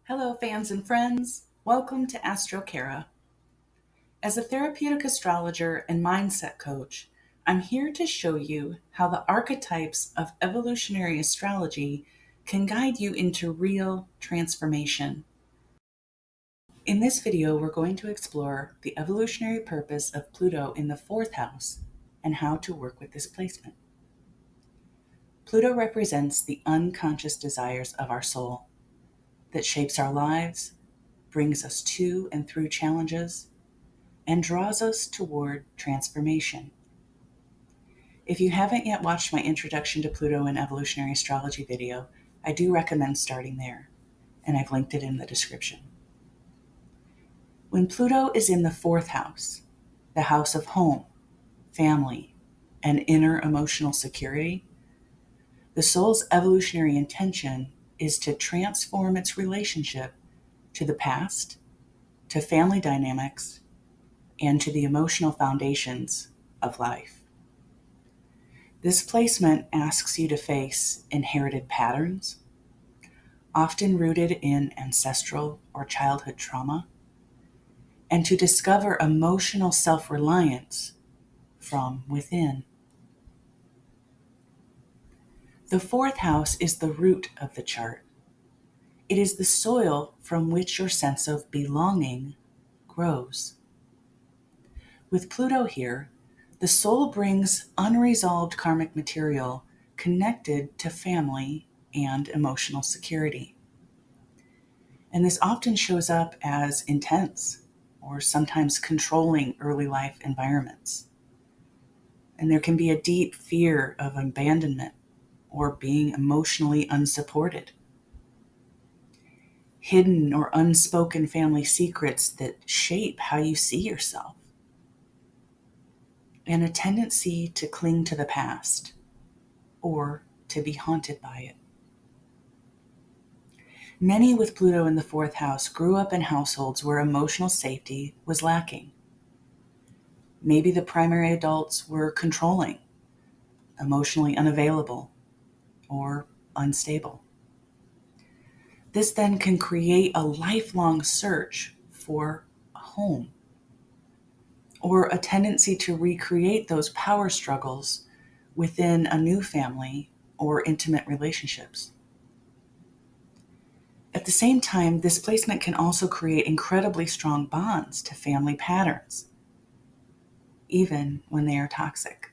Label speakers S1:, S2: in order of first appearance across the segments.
S1: Hello, fans and friends. Welcome to AstroKara. As a therapeutic astrologer and mindset coach, I'm here to show you how the archetypes of evolutionary astrology can guide you into real transformation. In this video, we're going to explore the evolutionary purpose of Pluto in the fourth house and how to work with this placement. Pluto represents the unconscious desires of our soul that shapes our lives, brings us to and through challenges, and draws us toward transformation. If you haven't yet watched my Introduction to Pluto and Evolutionary Astrology video, I do recommend starting there, and I've linked it in the description. When Pluto is in the fourth house, the house of home, family, and inner emotional security, the soul's evolutionary intention is to transform its relationship to the past, to family dynamics, and to the emotional foundations of life. This placement asks you to face inherited patterns, often rooted in ancestral or childhood trauma, and to discover emotional self-reliance from within. The fourth house is the root of the chart. It is the soil from which your sense of belonging grows. With Pluto here, the soul brings unresolved karmic material connected to family and emotional security. And this often shows up as intense or sometimes controlling early life environments. And there can be a deep fear of abandonment or being emotionally unsupported. Hidden or unspoken family secrets that shape how you see yourself. And a tendency to cling to the past or to be haunted by it. Many with Pluto in the fourth house grew up in households where emotional safety was lacking. Maybe the primary adults were controlling, emotionally unavailable, or unstable. This then can create a lifelong search for a home, or a tendency to recreate those power struggles within a new family or intimate relationships. At the same time, this placement can also create incredibly strong bonds to family patterns, even when they are toxic.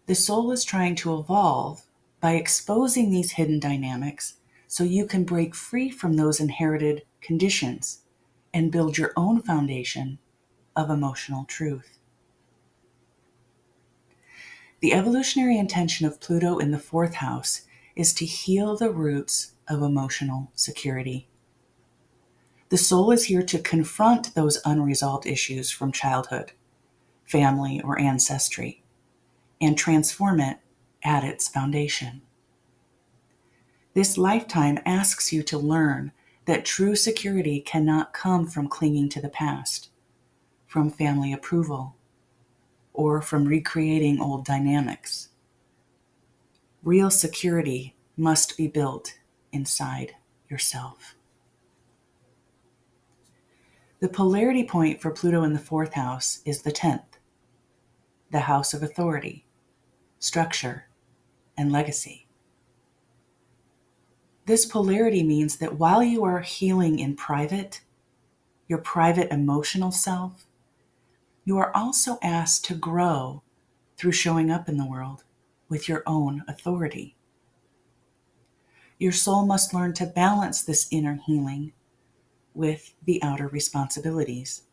S1: The soul is trying to evolve by exposing these hidden dynamics so you can break free from those inherited conditions and build your own foundation of emotional truth. The evolutionary intention of Pluto in the fourth house is to heal the roots of emotional security. The soul is here to confront those unresolved issues from childhood, family, or ancestry, and transform it at its foundation. This lifetime asks you to learn that true security cannot come from clinging to the past, from family approval, or from recreating old dynamics. Real security must be built inside yourself. The polarity point for Pluto in the fourth house is the 10th, the house of authority, structure, and legacy. This polarity means that while you are healing in private, your private emotional self, you are also asked to grow through showing up in the world with your own authority. Your soul must learn to balance this inner healing with the outer responsibilities.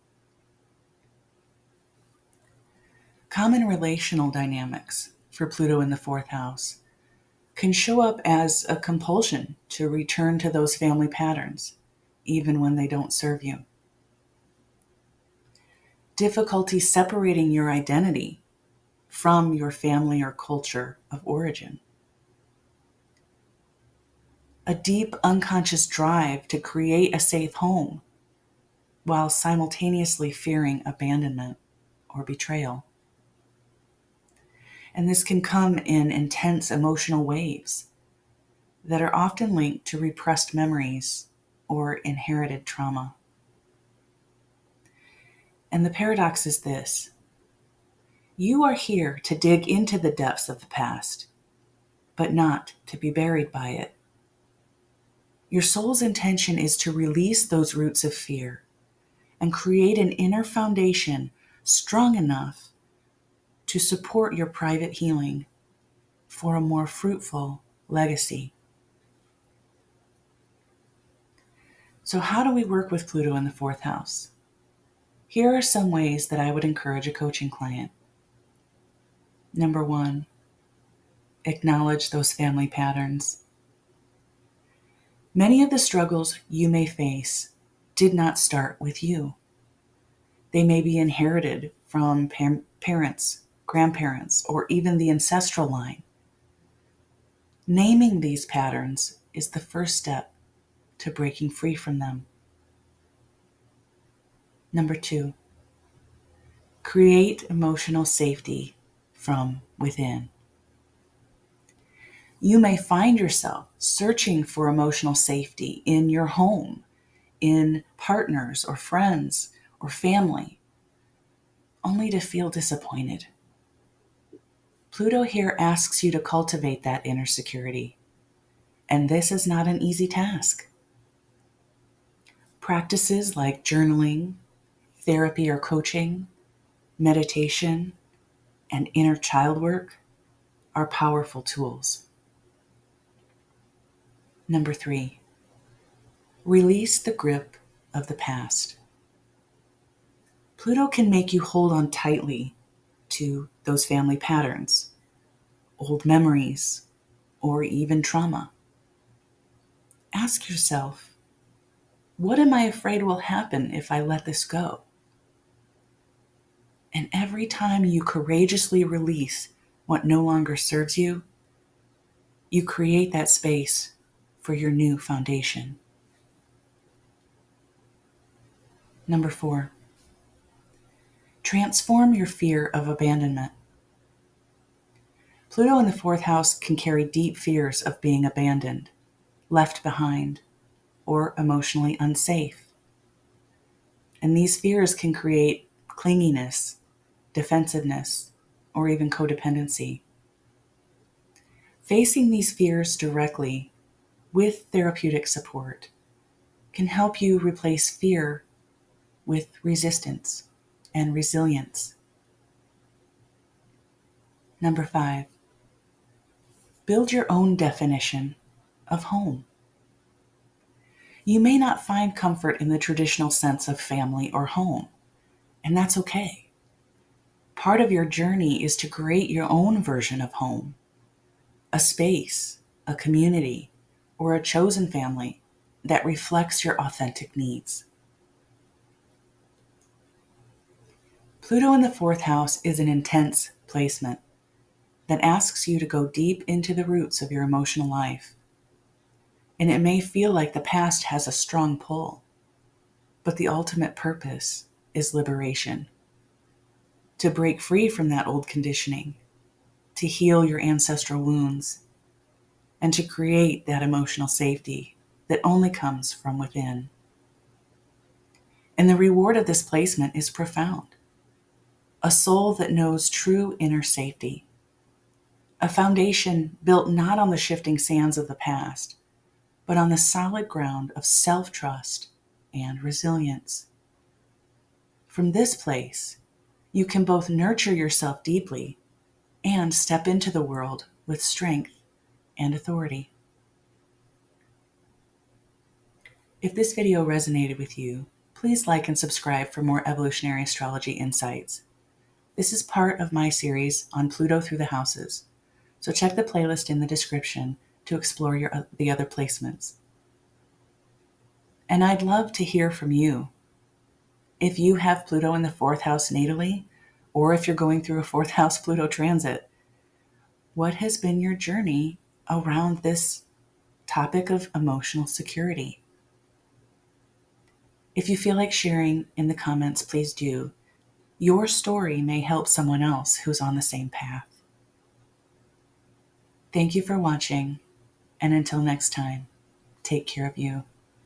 S1: Common relational dynamics for Pluto in the fourth house can show up as a compulsion to return to those family patterns, even when they don't serve you. Difficulty separating your identity from your family or culture of origin. A deep unconscious drive to create a safe home while simultaneously fearing abandonment or betrayal. And this can come in intense emotional waves, that are often linked to repressed memories or inherited trauma. And the paradox is this: you are here to dig into the depths of the past, but not to be buried by it. Your soul's intention is to release those roots of fear and create an inner foundation strong enough to support your private healing for a more fruitful legacy. So how do we work with Pluto in the fourth house? Here are some ways that I would encourage a coaching client. Number 1, acknowledge those family patterns. Many of the struggles you may face did not start with you. They may be inherited from parents, grandparents, or even the ancestral line. Naming these patterns is the first step to breaking free from them. Number 2, create emotional safety from within. You may find yourself searching for emotional safety in your home, in partners or friends or family, only to feel disappointed. Pluto here asks you to cultivate that inner security, and this is not an easy task. Practices like journaling, therapy or coaching, meditation, and inner child work are powerful tools. Number 3, release the grip of the past. Pluto can make you hold on tightly to those family patterns, old memories, or even trauma. Ask yourself, what am I afraid will happen if I let this go? And every time you courageously release what no longer serves you, you create that space for your new foundation. Number 4, transform your fear of abandonment. Pluto in the fourth house can carry deep fears of being abandoned, left behind, or emotionally unsafe. And these fears can create clinginess, defensiveness, or even codependency. Facing these fears directly with therapeutic support can help you replace fear with resistance and resilience. Number 5, build your own definition of home. You may not find comfort in the traditional sense of family or home, and that's okay. Part of your journey is to create your own version of home, a space, a community, or a chosen family that reflects your authentic needs. Pluto in the fourth house is an intense placement that asks you to go deep into the roots of your emotional life. And it may feel like the past has a strong pull, but the ultimate purpose is liberation. To break free from that old conditioning, to heal your ancestral wounds, and to create that emotional safety that only comes from within. And the reward of this placement is profound. A soul that knows true inner safety. A foundation built not on the shifting sands of the past, but on the solid ground of self-trust and resilience. From this place, you can both nurture yourself deeply and step into the world with strength and authority. If this video resonated with you, please like and subscribe for more evolutionary astrology insights. This is part of my series on Pluto through the houses, so check the playlist in the description to explore the other placements. And I'd love to hear from you. If you have Pluto in the fourth house natally, or if you're going through a fourth house Pluto transit, what has been your journey around this topic of emotional security? If you feel like sharing in the comments, please do. Your story may help someone else who's on the same path. Thank you for watching, And until next time, take care of you.